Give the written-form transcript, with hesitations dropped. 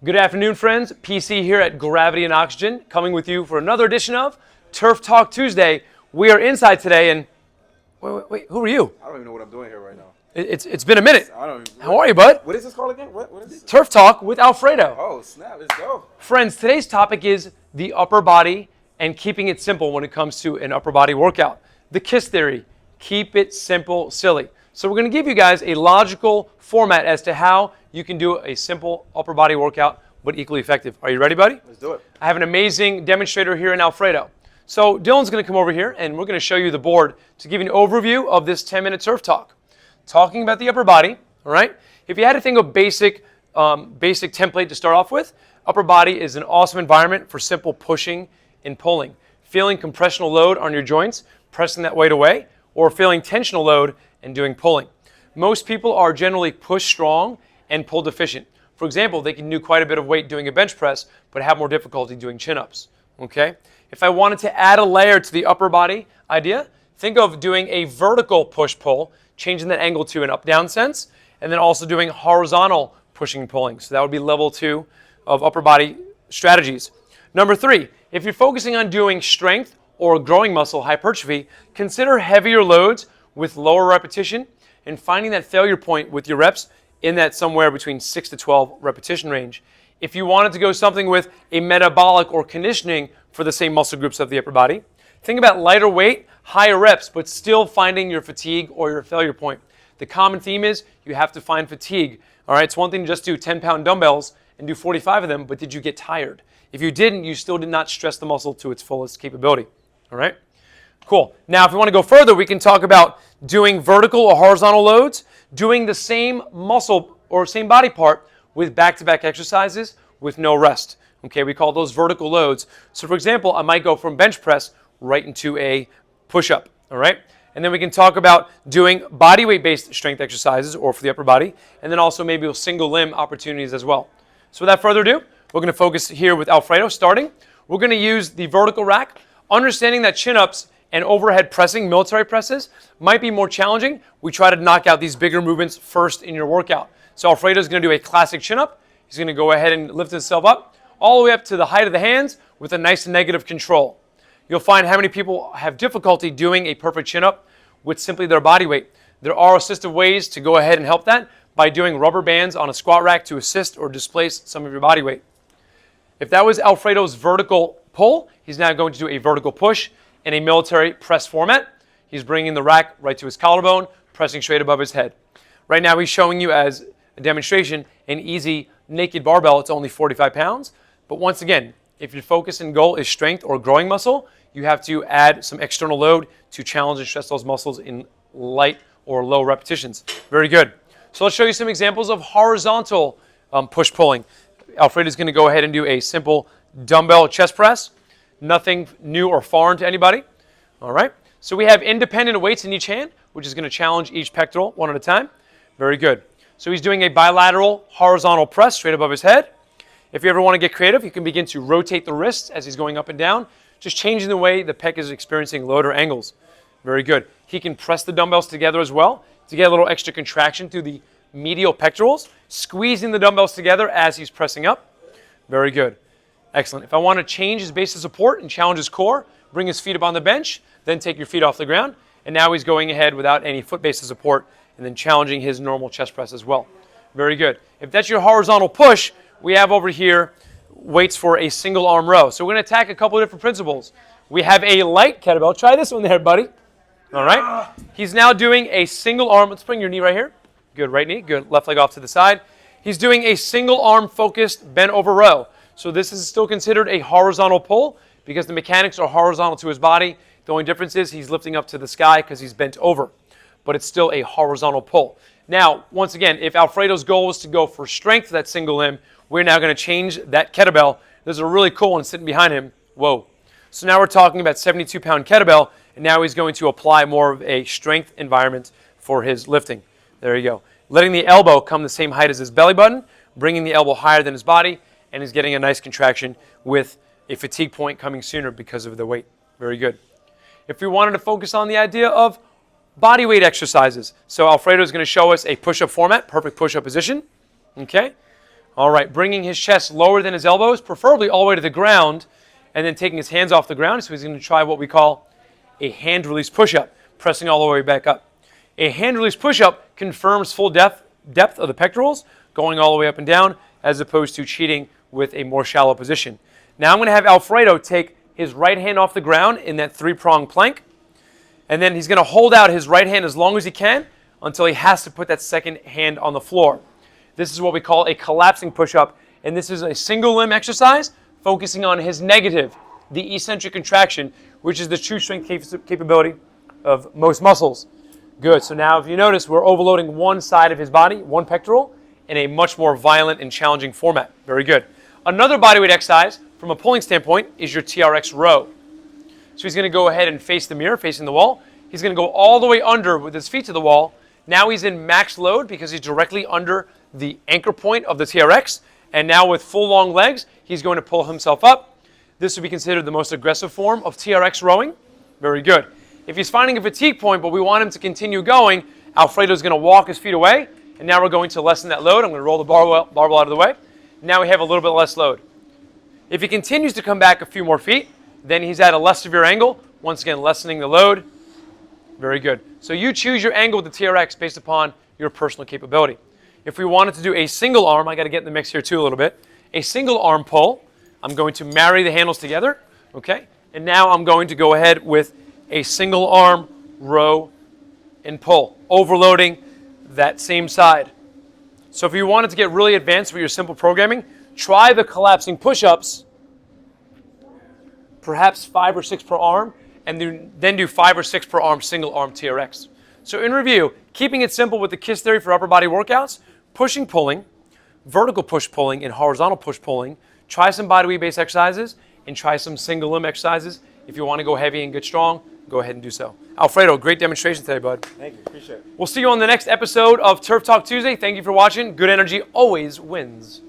Good afternoon, friends. PC here at Gravity and Oxygen, coming with you for another edition of Turf Talk Tuesday. We are inside today, and wait, who are you? I don't even know what I'm doing here right now. It's been a minute. I don't even, How are you, bud? What is this called again? What is this? Turf Talk with Alfredo. Oh, snap. Let's go. Friends, today's topic is the upper body and keeping it simple when it comes to an upper body workout. The KISS theory, keep it simple, silly. So we're going to give you guys a logical format as to how you can do a simple upper body workout, but equally effective. Are you ready, buddy? Let's do it. I have an amazing demonstrator here in Alfredo. So Dylan's going to come over here, and we're going to show you the board to give you an overview of this 10-minute Turf Talk. Talking about the upper body, all right? If you had to think of basic template to start off with, upper body is an awesome environment for simple pushing and pulling. Feeling compressional load on your joints, pressing that weight away, or feeling tensional load and doing pulling. Most people are generally push strong and pull deficient. For example, they can do quite a bit of weight doing a bench press, but have more difficulty doing chin-ups, okay? If I wanted to add a layer to the upper body idea, think of doing a vertical push-pull, changing that angle to an up-down sense, and then also doing horizontal pushing and pulling. So that would be level 2 of upper body strategies. Number 3, if you're focusing on doing strength or growing muscle hypertrophy, consider heavier loads with lower repetition and finding that failure point with your reps in that somewhere between 6 to 12 repetition range. If you wanted to go something with a metabolic or conditioning for the same muscle groups of the upper body, think about lighter weight, higher reps, but still finding your fatigue or your failure point. The common theme is you have to find fatigue. All right, it's one thing to just do 10-pound dumbbells and do 45 of them, but did you get tired? If you didn't, you still did not stress the muscle to its fullest capability. All right? Cool. Now, if we want to go further, we can talk about doing vertical or horizontal loads, doing the same muscle or same body part with back-to-back exercises with no rest. Okay, we call those vertical loads. So, for example, I might go from bench press right into a push-up. All right? And then we can talk about doing body weight-based strength exercises or for the upper body, and then also maybe single limb opportunities as well. So without further ado, we're going to focus here with Alfredo starting. We're going to use the vertical rack, understanding that chin-ups and overhead pressing, military presses, might be more challenging. We try to knock out these bigger movements first in your workout. So Alfredo's going to do a classic chin-up. He's going to go ahead and lift himself up all the way up to the height of the hands with a nice negative control. You'll find how many people have difficulty doing a perfect chin-up with simply their body weight. There are assistive ways to go ahead and help that by doing rubber bands on a squat rack to assist or displace some of your body weight. If that was Alfredo's vertical pull, he's now going to do a vertical push in a military press format. He's bringing the rack right to his collarbone, pressing straight above his head. Right now he's showing you as a demonstration an easy naked barbell. It's only 45 pounds. But once again, if your focus and goal is strength or growing muscle, you have to add some external load to challenge and stress those muscles in light or low repetitions. Very good. So let's show you some examples of horizontal push-pulling. Alfredo's going to go ahead and do a simple dumbbell chest press. Nothing new or foreign to anybody. All right. So we have independent weights in each hand, which is going to challenge each pectoral one at a time. Very good. So he's doing a bilateral horizontal press straight above his head. If you ever want to get creative, you can begin to rotate the wrists as he's going up and down, just changing the way the pec is experiencing load or angles. Very good. He can press the dumbbells together as well to get a little extra contraction through the medial pectorals, squeezing the dumbbells together as he's pressing up. Very good. Excellent. If I want to change his base of support and challenge his core, bring his feet up on the bench, then take your feet off the ground, and now he's going ahead without any foot base of support and then challenging his normal chest press as well. Very good. If that's your horizontal push, we have over here weights for a single arm row. So we're going to attack a couple of different principles. We have a light kettlebell. Try this one there, buddy. All right. He's now doing a single arm. Let's bring your knee right here. Good, right knee. Good, left leg off to the side. He's doing a single arm focused bent over row. So this is still considered a horizontal pull because the mechanics are horizontal to his body. The only difference is he's lifting up to the sky because he's bent over. But it's still a horizontal pull. Now, once again, if Alfredo's goal was to go for strength, that single limb, we're now going to change that kettlebell. There's a really cool one sitting behind him. Whoa. So now we're talking about 72-pound kettlebell, and now he's going to apply more of a strength environment for his lifting. There you go. Letting the elbow come the same height as his belly button, bringing the elbow higher than his body, and he's getting a nice contraction with a fatigue point coming sooner because of the weight. Very good. If we wanted to focus on the idea of body weight exercises, so Alfredo is going to show us a push-up format, perfect push-up position. Okay. All right, bringing his chest lower than his elbows, preferably all the way to the ground, and then taking his hands off the ground. So he's going to try what we call a hand release push-up, pressing all the way back up. A hand release push-up confirms full depth of the pectorals, going all the way up and down, as opposed to cheating with a more shallow position. Now I'm going to have Alfredo take his right hand off the ground in that three-prong plank, and then he's going to hold out his right hand as long as he can until he has to put that second hand on the floor. This is what we call a collapsing push-up, and this is a single limb exercise focusing on his negative, the eccentric contraction, which is the true strength capability of most muscles. Good, so now if you notice, we're overloading one side of his body, one pectoral, in a much more violent and challenging format. Very good. Another bodyweight exercise, from a pulling standpoint, is your TRX Row. So he's going to go ahead and face the mirror, facing the wall. He's going to go all the way under with his feet to the wall. Now he's in max load because he's directly under the anchor point of the TRX. And now with full long legs, he's going to pull himself up. This would be considered the most aggressive form of TRX rowing. Very good. If he's finding a fatigue point, but we want him to continue going, Alfredo's going to walk his feet away. And now we're going to lessen that load. I'm going to roll the barbell out of the way. Now we have a little bit less load. If he continues to come back a few more feet, then he's at a less severe angle. Once again, lessening the load. Very good. So you choose your angle with the TRX based upon your personal capability. If we wanted to do a single arm, I got to get in the mix here too a little bit. A single arm pull, I'm going to marry the handles together, okay? And now I'm going to go ahead with a single arm row and pull, overloading that same side. So if you wanted to get really advanced with your simple programming, try the collapsing push-ups, perhaps 5 or 6 per arm, and then do 5 or 6 per arm single arm TRX. So in review, keeping it simple with the KISS theory for upper body workouts, pushing, pulling, vertical push pulling, and horizontal push pulling. Try some bodyweight based exercises and try some single limb exercises. If you want to go heavy and get strong, go ahead and do so. Alfredo, great demonstration today, bud. Thank you. Appreciate it. We'll see you on the next episode of Turf Talk Tuesday. Thank you for watching. Good energy always wins.